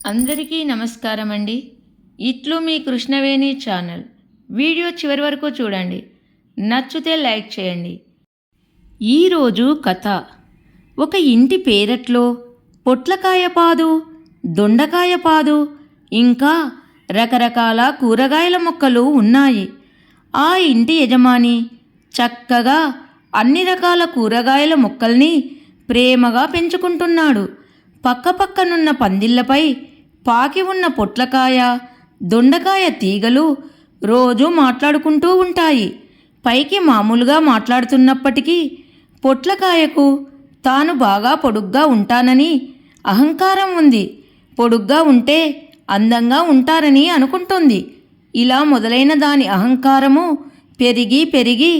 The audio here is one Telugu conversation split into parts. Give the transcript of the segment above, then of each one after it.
అందరికీ నమస్కారం అండి. ఇట్లు మీ కృష్ణవేణి ఛానల్. వీడియో చివరి వరకు చూడండి. నచ్చితే లైక్ చేయండి. ఈరోజు కథ. ఒక ఇంటి పేరట్లో పొట్లకాయ పాదు, దొండకాయ పాదు, ఇంకా రకరకాల కూరగాయల మొక్కలు ఉన్నాయి. ఆ ఇంటి యజమాని చక్కగా అన్ని రకాల కూరగాయల మొక్కల్ని ప్రేమగా పెంచుకుంటున్నాడు. పక్కపక్కనున్న పందిళ్లపై పాకి ఉన్న పొట్లకాయ, దొండకాయ తీగలు రోజు మాట్లాడుకుంటూ ఉంటాయి. పైకి మామూలుగా మాట్లాడుతున్నప్పటికీ పొట్లకాయకు తాను బాగా పొడుగ్గా ఉంటానని అహంకారం ఉంది. పొడుగ్గా ఉంటే అందంగా ఉంటారని అనుకుంటుంది. ఇలా మొదలైన దాని అహంకారము పెరిగి పెరిగి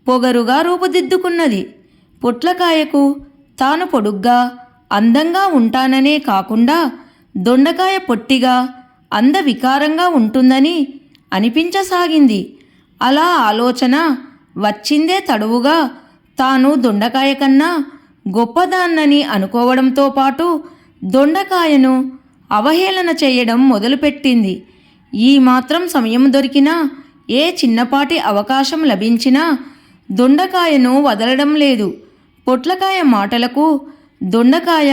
పొగరుగా రూపుదిద్దుకున్నది. పొట్లకాయకు తాను పొడుగ్గా అందంగా ఉంటాననే కాకుండా దొండకాయ పొట్టిగా అందవికారంగా ఉంటుందని అనిపించసాగింది. అలా ఆలోచన వచ్చిందే తడువుగా తాను దొండకాయ కన్నా గొప్పదాన్నని అనుకోవడంతో పాటు దొండకాయను అవహేళన చేయడం మొదలుపెట్టింది. ఈ మాత్రం సమయం దొరికినా, ఏ చిన్నపాటి అవకాశం లభించినా దొండకాయను వదలడం లేదు. పొట్లకాయ మాటలకు దొండకాయ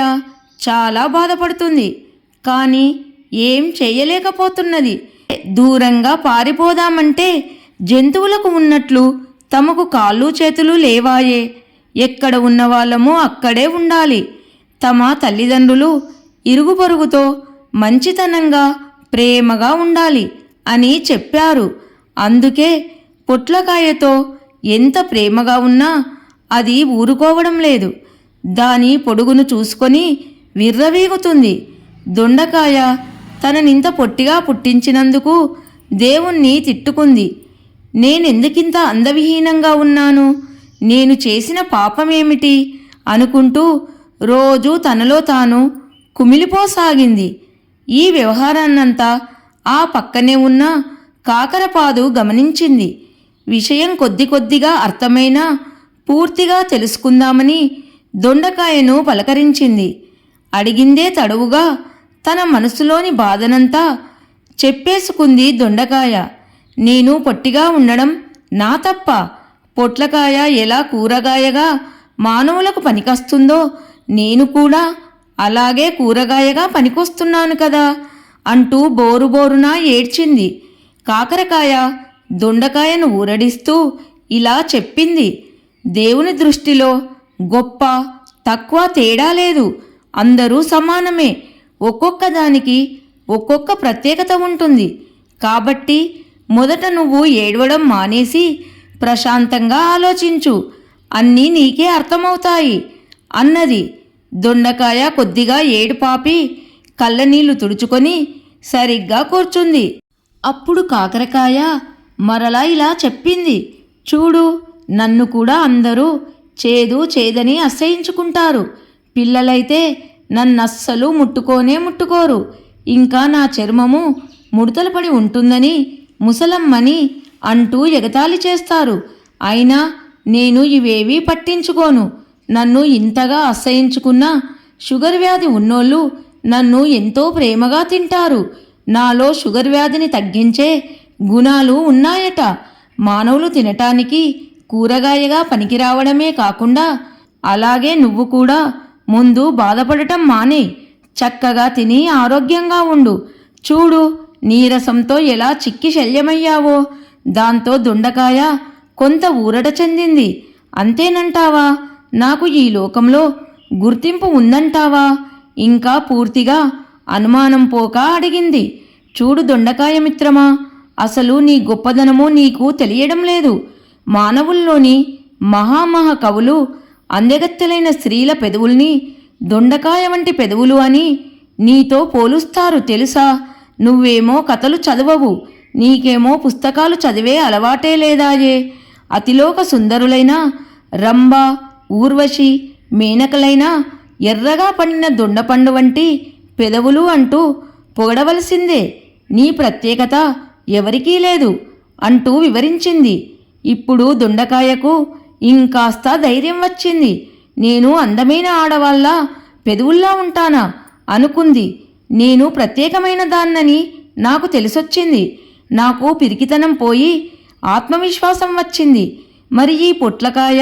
చాలా బాధపడుతుంది. కానీ ఏం చేయలేకపోతున్నది. దూరంగా పారిపోదామంటే జంతువులకు ఉన్నట్లు తమకు కాళ్ళు చేతులు లేవాయే. ఎక్కడ ఉన్న వాళ్ళము అక్కడే ఉండాలి. తమ తల్లిదండ్రులు ఇరుగు పొరుగుతో మంచితనంగా ప్రేమగా ఉండాలి అని చెప్పారు. అందుకే పొట్లకాయతో ఎంత ప్రేమగా ఉన్నా అది ఊరుకోవడం లేదు. దాని పొడుగును చూసుకొని విర్రవీగుతుంది. దొండకాయ తననింత పొట్టిగా పుట్టించినందుకు దేవుణ్ణి తిట్టుకుంది. నేనెందుకింత అందవిహీనంగా ఉన్నాను, నేను చేసిన పాపమేమిటి అనుకుంటూ రోజూ తనలో తాను కుమిలిపోసాగింది. ఈ వ్యవహారాన్నంతా ఆ పక్కనే ఉన్న కాకరపాదు గమనించింది. విషయం కొద్ది కొద్దిగా అర్థమైనా పూర్తిగా తెలుసుకుందామని దొండకాయను పలకరించింది. అడిగిందే తడువుగా తన మనసులోని బాధనంతా చెప్పేసుకుంది దొండకాయ. నేను పొట్టిగా ఉండడం నా తప్ప. పొట్లకాయ ఎలా కూరగాయగా మానవులకు పనికొస్తుందో నేను కూడా అలాగే కూరగాయగా పనికొస్తున్నాను కదా అంటూ బోరుబోరున ఏడ్చింది. కాకరకాయ దొండకాయను ఊరడిస్తూ ఇలా చెప్పింది. దేవుని దృష్టిలో గొప్ప తక్కువ తేడా లేదు. అందరూ సమానమే. ఒక్కొక్క దానికి ఒక్కొక్క ప్రత్యేకత ఉంటుంది. కాబట్టి మొదట నువ్వు ఏడవడం మానేసి ప్రశాంతంగా ఆలోచించు. అన్నీ నీకే అర్థమవుతాయి అన్నది. దొండకాయ కొద్దిగా ఏడుపాపి కళ్ళనీళ్లు తుడుచుకొని సరిగ్గా కూర్చుంది. అప్పుడు కాకరకాయ మరలా ఇలా చెప్పింది. చూడు, నన్ను కూడా అందరూ చేదు చేదని అసహ్యించుకుంటారు. పిల్లలైతే నన్నస్సలు ముట్టుకోరు. ఇంకా నా చర్మము ముడతలు పడి ఉంటుందని, ముసలమ్మని అంటూ ఎగతాళి చేస్తారు. అయినా నేను ఇవేవీ పట్టించుకోను. నన్ను ఇంతగా అసహ్యించుకున్న షుగర్ వ్యాధి ఉన్నోళ్ళు నన్ను ఎంతో ప్రేమగా తింటారు. నాలో షుగర్ వ్యాధిని తగ్గించే గుణాలు ఉన్నాయట. మానవులు తినటానికి కూరగాయగా పనికిరావడమే కాకుండా అలాగే నువ్వు కూడా ముందు బాధపడటం మానే చక్కగా తిని ఆరోగ్యంగా ఉండు. చూడు, నీరసంతో ఎలా చిక్కి శల్యమయ్యావో. దాంతో దొండకాయ కొంత ఊరట చెందింది. అంతేనంటావా? నాకు ఈ లోకంలో గుర్తింపు ఉందంటావా? ఇంకా పూర్తిగా అనుమానం పోక అడిగింది. చూడు దొండకాయ మిత్రమా, అసలు నీ గొప్పదనమో నీకు తెలియడం లేదు. మానవుల్లోని మహామహా కవులు అందగత్తెలైన స్త్రీల పెదవుల్ని దొండకాయ వంటి పెదవులు అని నీతో పోలుస్తారు తెలుసా? నువ్వేమో కథలు చదవవు, నీకేమో పుస్తకాలు చదివే అలవాటే లేదాయే. అతిలోక సుందరులైన రంభ, ఊర్వశి, మేనకలైన ఎర్రగా పండిన దొండపండు వంటి పెదవులు అంటూ పొగడవలసిందే. నీ ప్రత్యేకత ఎవరికీ లేదు అంటూ వివరించింది. ఇప్పుడు దొండకాయకు ఇంకాస్త ధైర్యం వచ్చింది. నేను అందమైన ఆడవాళ్ళ పెదవుల్లా ఉంటానా అనుకుంది. నేను ప్రత్యేకమైన దాన్నని నాకు తెలిసొచ్చింది. నాకు పిరికితనం పోయి ఆత్మవిశ్వాసం వచ్చింది. మరి ఈ పొట్లకాయ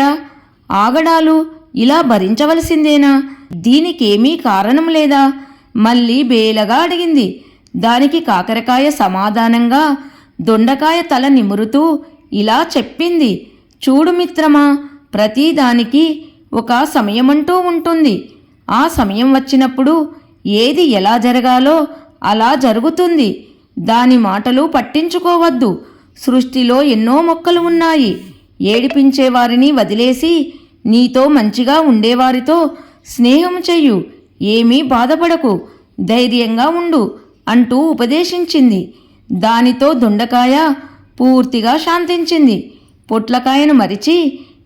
ఆగడాలు ఇలా భరించవలసిందేనా? దీనికేమీ కారణం లేదా? మళ్ళీ బేలగా అడిగింది. దానికి కాకరకాయ సమాధానంగా దొండకాయ తల నిమురుతూ ఇలా చెప్పింది. చూడు మిత్రమా, ప్రతిదానికి ఒక సమయమంటూ ఉంటుంది. ఆ సమయం వచ్చినప్పుడు ఏది ఎలా జరగాలో అలా జరుగుతుంది. దాని మాటలు పట్టించుకోవద్దు. సృష్టిలో ఎన్నో మొక్కలు ఉన్నాయి. ఏడిపించేవారిని వదిలేసి నీతో మంచిగా ఉండేవారితో స్నేహం చెయ్యు. ఏమీ బాధపడకు, ధైర్యంగా ఉండు అంటూ ఉపదేశించింది. దానితో దొండకాయ పూర్తిగా శాంతించింది. పొట్లకాయను మరిచి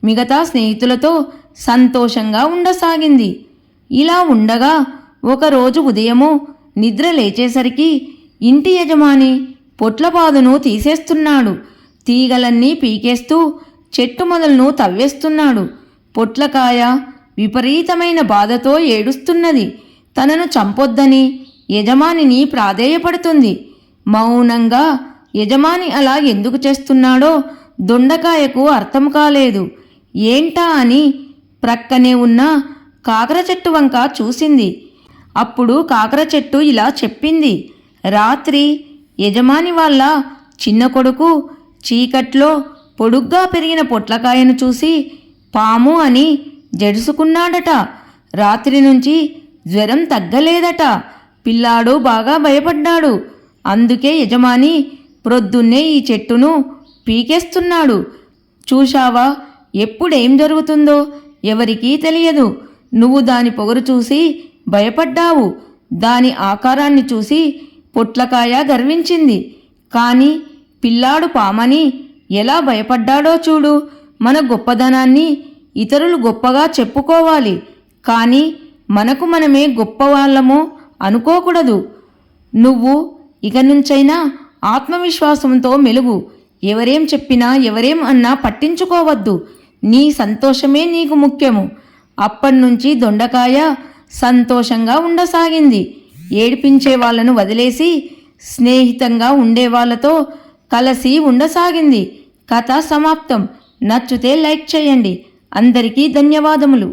మిగతా స్నేహితులతో సంతోషంగా ఉండసాగింది. ఇలా ఉండగా ఒకరోజు ఉదయము నిద్ర లేచేసరికి ఇంటి యజమాని పొట్లపాదును తీసేస్తున్నాడు. తీగలన్నీ పీకేస్తూ చెట్టు మొదలను తవ్వేస్తున్నాడు. పొట్లకాయ విపరీతమైన బాధతో ఏడుస్తున్నది. తనను చంపొద్దని యజమానిని ప్రాధేయపడుతుంది. మౌనంగా యజమాని అలా ఎందుకు చేస్తున్నాడో దొండకాయకు అర్థం కాలేదు. ఏంటా అని ప్రక్కనే ఉన్న కాకర చెట్టు వంక చూసింది. అప్పుడు కాకర చెట్టు ఇలా చెప్పింది. రాత్రి యజమాని వాళ్ళ చిన్న కొడుకు చీకట్లో పొడుగ్గా పెరిగిన పొట్లకాయను చూసి పాము అని జడుసుకున్నాడట. రాత్రి నుంచి జ్వరం తగ్గలేదట. పిల్లాడు బాగా భయపడ్డాడు. అందుకే యజమాని ప్రొద్దున్నే ఈ చెట్టును పీకేస్తున్నాడు. చూశావా, ఎప్పుడేం జరుగుతుందో ఎవరికీ తెలియదు. నువ్వు దాని పొగరు చూసి భయపడ్డావు. దాని ఆకారాన్ని చూసి పొట్లకాయ గర్వించింది. కానీ పిల్లాడు పామని ఎలా భయపడ్డాడో చూడు. మన గొప్పదనాన్ని ఇతరులు గొప్పగా చెప్పుకోవాలి, కానీ మనకు మనమే గొప్పవాళ్ళము అనుకోకూడదు. నువ్వు ఇక నుంచైనా ఆత్మవిశ్వాసంతో మెలుగు. ఎవరేం చెప్పినా ఎవరేం అన్నా పట్టించుకోవద్దు. నీ సంతోషమే నీకు ముఖ్యము. అప్పటినుంచి దొండకాయ సంతోషంగా ఉండసాగింది. ఏడిపించే వాళ్ళను వదిలేసి స్నేహితంగా ఉండేవాళ్లతో కలిసి ఉండసాగింది. కథ సమాప్తం. నచ్చితే లైక్ చేయండి. అందరికీ ధన్యవాదములు.